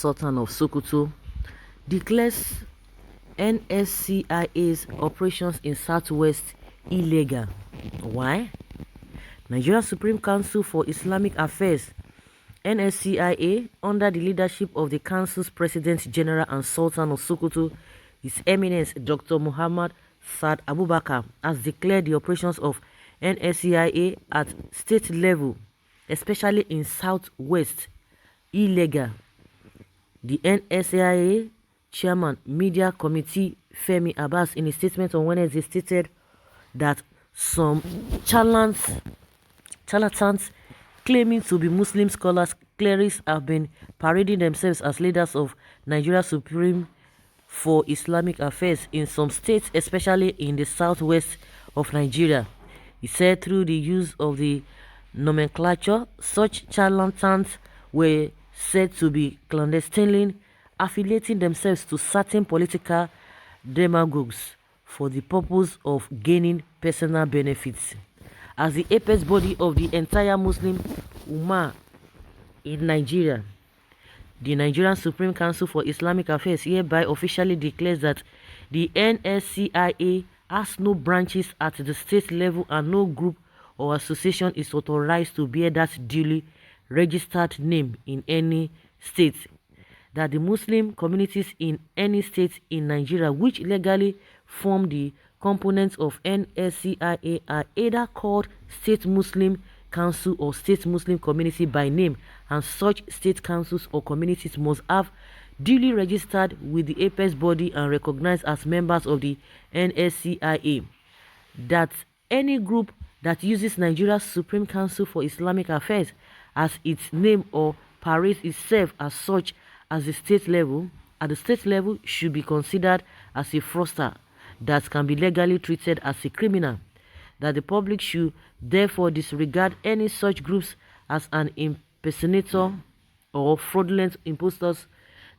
Sultan of Sokoto, declares NSCIA's operations in Southwest illegal. Why? Nigeria Supreme Council for Islamic Affairs, NSCIA, under the leadership of the Council's President General and Sultan of Sokoto, His Eminence Dr. Muhammad Saad Abubakar, has declared the operations of NSCIA at state level, especially in Southwest, illegal. The NSCIA Chairman Media Committee Femi Abbas, in a statement on Wednesday, stated that some charlatans claiming to be Muslim scholars, clerics, have been parading themselves as leaders of Nigeria Supreme for Islamic Affairs in some states, especially in the southwest of Nigeria. He said through the use of the nomenclature, such charlatans were said to be clandestinely affiliating themselves to certain political demagogues for the purpose of gaining personal benefits. As the apex body of the entire Muslim Ummah in Nigeria, the Nigerian Supreme Council for Islamic Affairs hereby officially declares that the NSCIA has no branches at the state level and no group or association is authorized to bear that duly registered name in any state. That the Muslim communities in any state in Nigeria which legally form the components of NSCIA are either called State Muslim Council or State Muslim Community by name, and such state councils or communities must have duly registered with the apex body and recognized as members of the NSCIA. That any group that uses Nigeria's Supreme Council for Islamic Affairs as its name or parades itself as such at the state level should be considered as a fraudster that can be legally treated as a criminal. That the public should therefore disregard any such groups as an impersonator or fraudulent impostors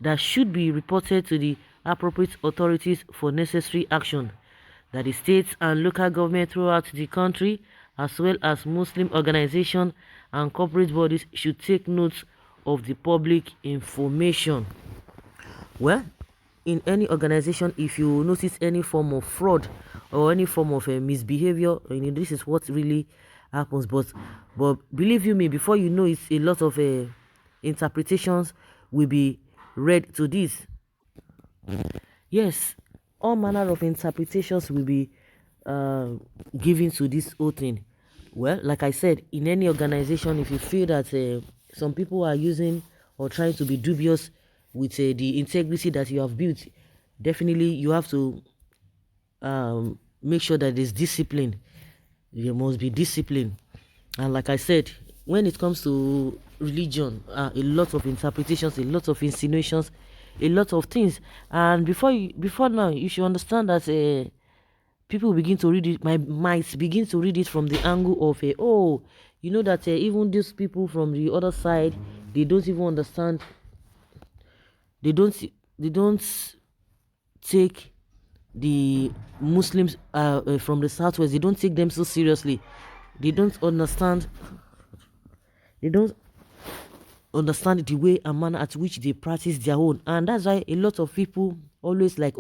that should be reported to the appropriate authorities for necessary action. That the states and local government throughout the country, as well as Muslim organizations and corporate bodies, should take note of the public information. Well, in any organization, if you notice any form of fraud or any form of misbehavior, this is what really happens. But believe you me, before you know it, a lot of interpretations will be read to this. Yes, all manner of interpretations will be given to this whole thing. Well, like I said, in any organization, if you feel that some people are using or trying to be dubious with the integrity that you have built, definitely you have to make sure that there's discipline. There must be discipline. And like I said, when it comes to religion, a lot of interpretations, a lot of insinuations, a lot of things. And before now, you should understand that people begin to read it, might begin to read it from the angle of that even these people from the other side, they don't even understand. They don't take the Muslims from the southwest. They don't take them so seriously. They don't understand the way and manner at which they practice their own. And that's why a lot of people always like,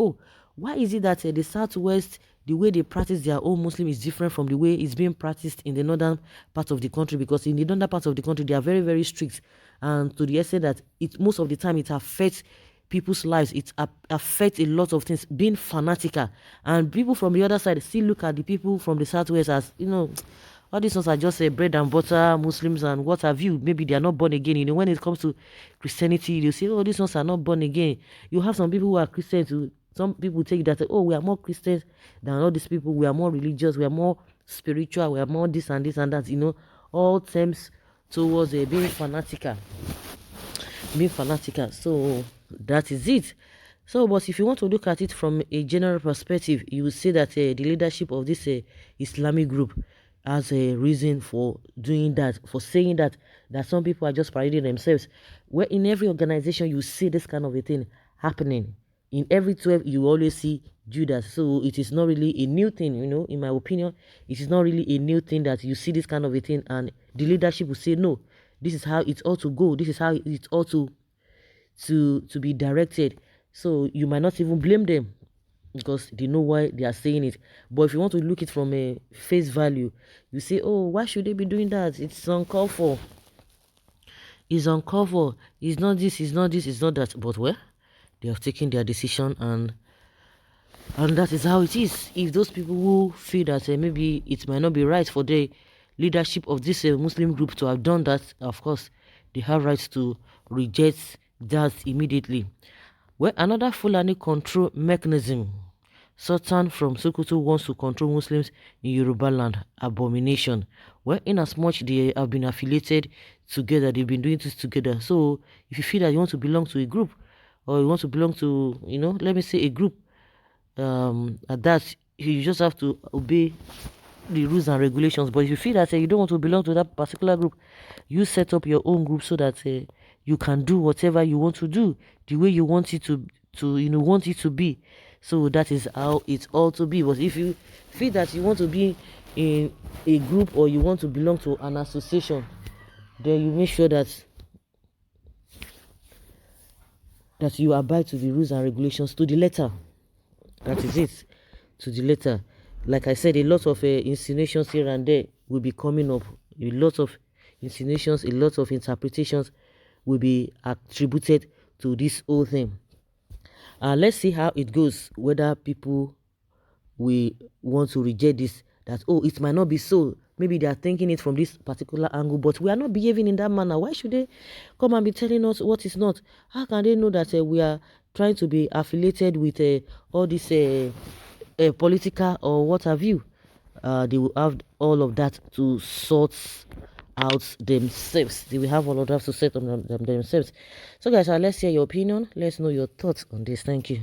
why is it that the southwest, the way they practice their own Muslim is different from the way it's being practiced in the northern part of the country? Because in the northern part of the country, they are very, very strict, and to the extent that most of the time it affects people's lives. It affects a lot of things, being fanatical. And people from the other side still look at the people from the southwest as, all these ones are just bread and butter Muslims and what have you. Maybe they are not born again. When it comes to Christianity, you say, these ones are not born again. You have some people who are Christians who, some people take that, we are more Christians than all these people. We are more religious. We are more spiritual. We are more this and this and that. All terms towards being fanatical. So that is it. So, but if you want to look at it from a general perspective, you will see that the leadership of this Islamic group has a reason for doing that, for saying that some people are just parading themselves. Where in every organization you see this kind of a thing happening. In every 12, you always see Judas. So it is not really a new thing, in my opinion. It is not really a new thing that you see this kind of a thing and the leadership will say, no, this is how it ought to go. This is how it ought to be directed. So you might not even blame them because they know why they are saying it. But if you want to look it from a face value, you say, oh, why should they be doing that? It's uncalled for. It's uncalled for. It's not this, it's not this, it's not that. But well, they have taken their decision, and that is how it is. If those people who feel that maybe it might not be right for the leadership of this Muslim group to have done that, of course, they have rights to reject that immediately. Well, another Fulani control mechanism. Sultan from Sokoto wants to control Muslims in Yoruba land. Abomination. Well, in as much they have been affiliated together, they've been doing this together. So if you feel that you want to belong to a group, or you want to belong to, let me say a group, at that, you just have to obey the rules and regulations. But if you feel that you don't want to belong to that particular group, you set up your own group so that you can do whatever you want to do the way you want it to want it to be. So that is how it ought to be. But if you feel that you want to be in a group or you want to belong to an association, then you make sure that you abide to the rules and regulations to the letter. That is it, to the letter. Like I said, a lot of insinuations here and there will be coming up. A lot of insinuations, a lot of interpretations will be attributed to this whole thing. Let's see how it goes, whether people will want to reject this, that, oh, it might not be so. Maybe they are thinking it from this particular angle, but we are not behaving in that manner. Why should they come and be telling us what is not? How can they know that we are trying to be affiliated with all this political or what have you? They will have all of that to sort out themselves. They will have all of that to set on them themselves. So guys, let's hear your opinion. Let's know your thoughts on this. Thank you.